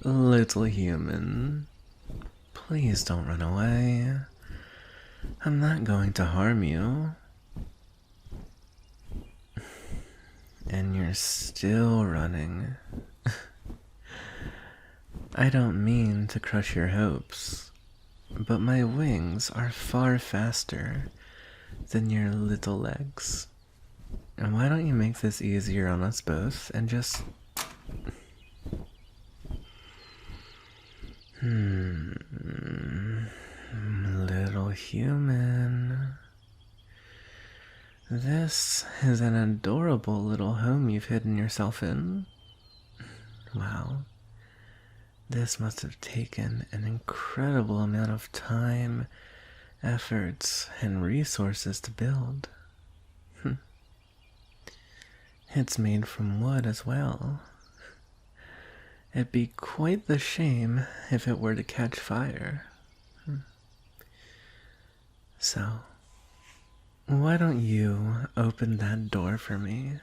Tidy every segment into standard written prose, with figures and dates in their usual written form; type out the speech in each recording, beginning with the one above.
Little human, please don't run away. I'm not going to harm you. And you're still running. I don't mean to crush your hopes, but my wings are far faster than your little legs. And why don't you make this easier on us both and just... Little human. This is an adorable little home you've hidden yourself in. Wow. This must have taken an incredible amount of time, efforts, and resources to build. It's made from wood as well. It'd be quite the shame if it were to catch fire. So, why don't you open that door for me,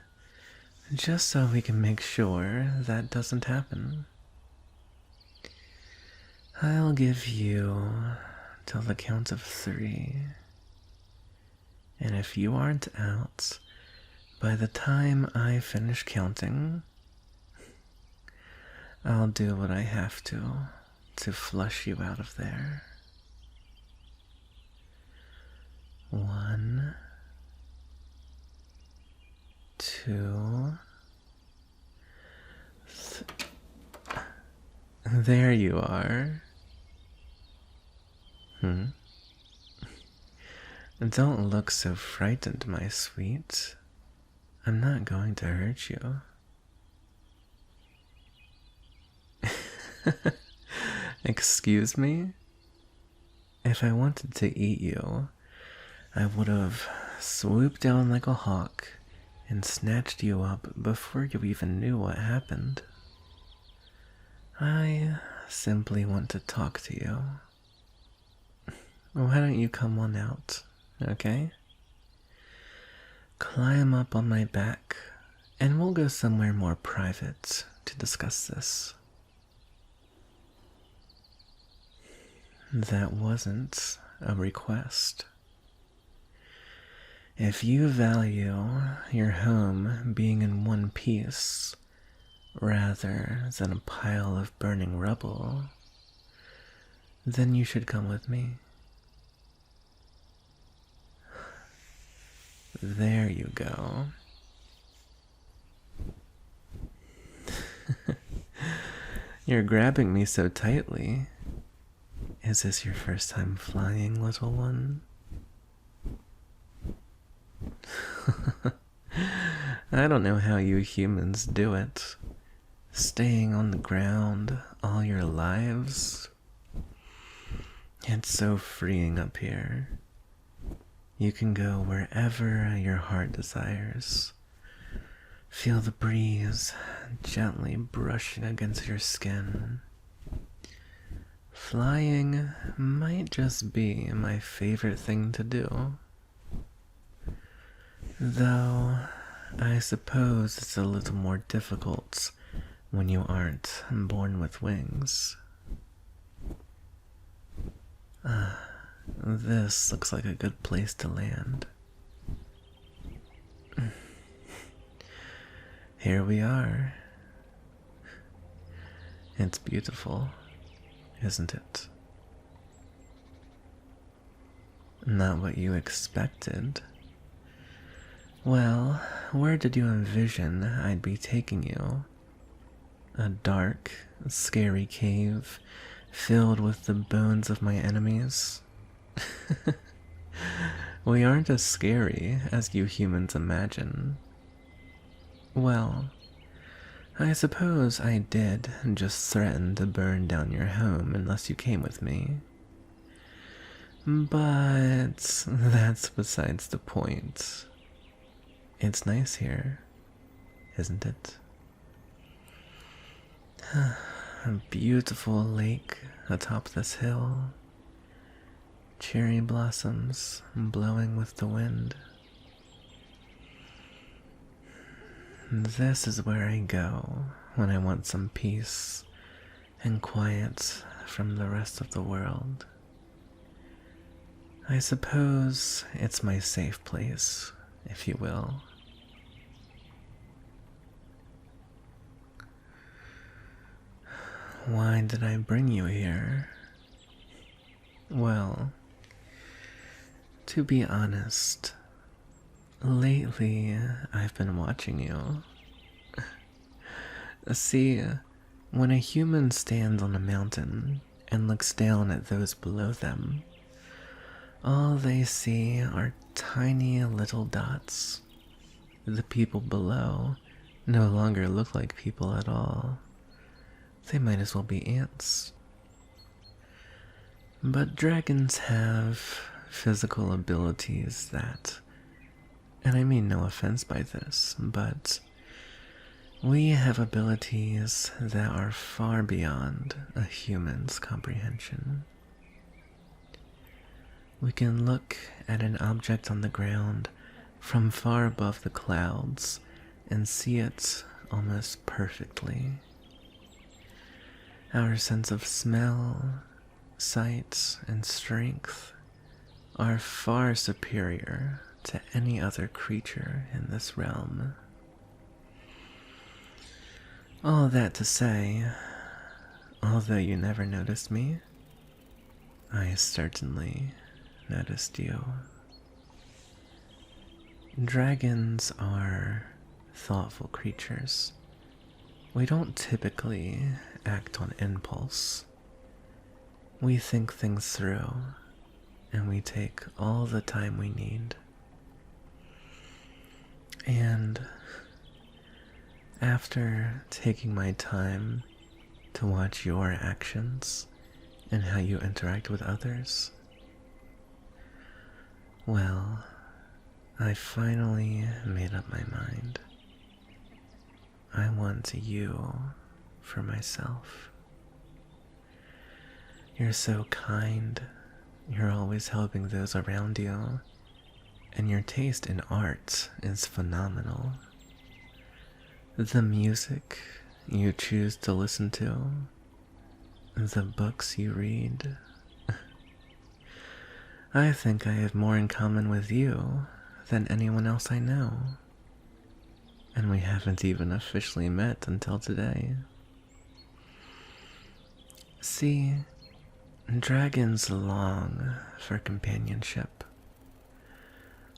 just so we can make sure that doesn't happen? I'll give you till the count of 3. And if you aren't out by the time I finish counting, I'll do what I have to flush you out of there. 1, 2, there you are. Don't look so frightened, my sweet. I'm not going to hurt you. Excuse me? If I wanted to eat you, I would have swooped down like a hawk and snatched you up before you even knew what happened. I simply want to talk to you. Why don't you come on out, okay? Climb up on my back, and we'll go somewhere more private to discuss this. That wasn't a request. If you value your home being in one piece rather than a pile of burning rubble, then you should come with me. There you go. You're grabbing me so tightly. Is this your first time flying, little one? I don't know how you humans do it. Staying on the ground all your lives. It's so freeing up here. You can go wherever your heart desires. Feel the breeze gently brushing against your skin. Flying might just be my favorite thing to do. Though, I suppose it's a little more difficult when you aren't born with wings. This looks like a good place to land. Here we are. It's beautiful, isn't it? Not what you expected. Well, where did you envision I'd be taking you? A dark, scary cave filled with the bones of my enemies? We aren't as scary as you humans imagine. Well, I suppose I did just threaten to burn down your home unless you came with me. But that's besides the point. It's nice here, isn't it? A beautiful lake atop this hill. Cherry blossoms blowing with the wind. This is where I go when I want some peace and quiet from the rest of the world. I suppose it's my safe place, if you will. Why did I bring you here? Well, to be honest, lately I've been watching you. See, when a human stands on a mountain and looks down at those below them, all they see are tiny little dots. The people below no longer look like people at all. They might as well be ants. But dragons have physical abilities that, and I mean no offense by this, but we have abilities that are far beyond a human's comprehension. We can look at an object on the ground from far above the clouds and see it almost perfectly. Our sense of smell, sight, and strength are far superior to any other creature in this realm. All that to say, although you never noticed me, I certainly noticed you. Dragons are thoughtful creatures. We don't typically act on impulse. We think things through, and we take all the time we need. And after taking my time to watch your actions and how you interact with others, well, I finally made up my mind. I want you for myself. You're so kind, you're always helping those around you, and your taste in art is phenomenal. The music you choose to listen to, the books you read. I think I have more in common with you than anyone else I know. And we haven't even officially met until today. See, dragons long for companionship,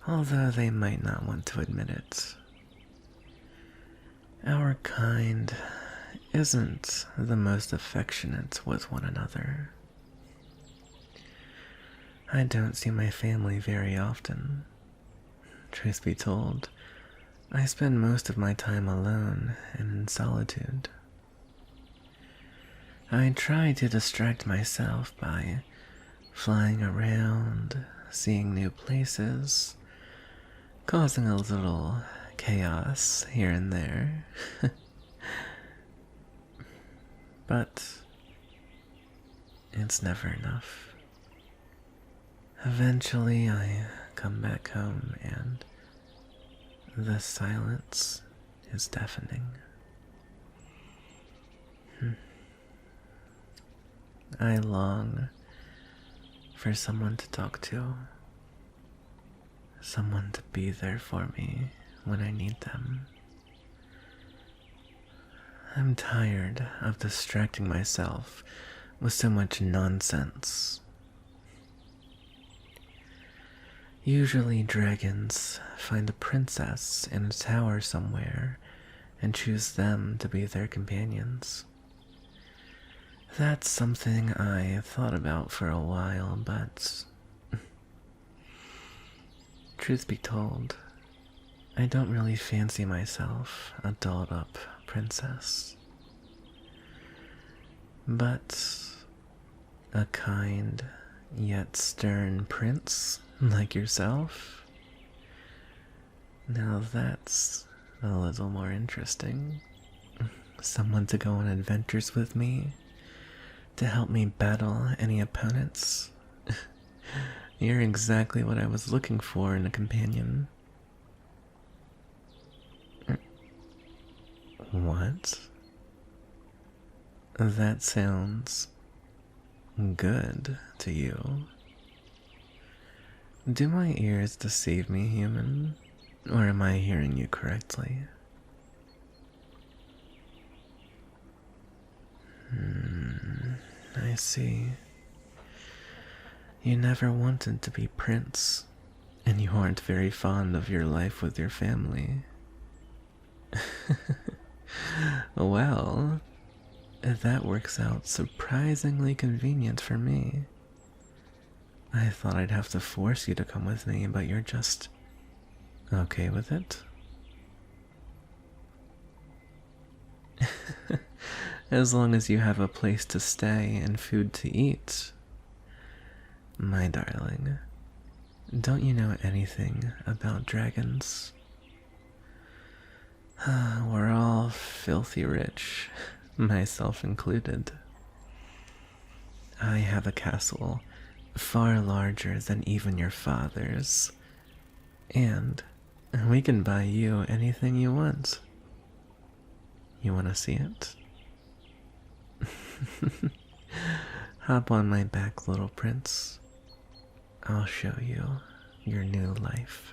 although they might not want to admit it. Our kind isn't the most affectionate with one another. I don't see my family very often. Truth be told, I spend most of my time alone and in solitude. I try to distract myself by flying around, seeing new places, causing a little chaos here and there. But it's never enough. Eventually I come back home and the silence is deafening. I long for someone to talk to, someone to be there for me when I need them. I'm tired of distracting myself with so much nonsense. Usually dragons find a princess in a tower somewhere and choose them to be their companions. That's something I thought about for a while, but truth be told, I don't really fancy myself a dolled up princess. But a kind yet stern prince like yourself? Now that's a little more interesting. Someone to go on adventures with me, to help me battle any opponents. You're exactly what I was looking for in a companion. What? That sounds good to you. Do my ears deceive me, human? Or am I hearing you correctly? I see. You never wanted to be prince, and you aren't very fond of your life with your family. Well, that works out surprisingly convenient for me. I thought I'd have to force you to come with me, but you're just okay with it? As long as you have a place to stay and food to eat. My darling, don't you know anything about dragons? We're all filthy rich, myself included. I have a castle far larger than even your father's, and we can buy you anything you want. You want to see it? Hop on my back, little prince. I'll show you your new life.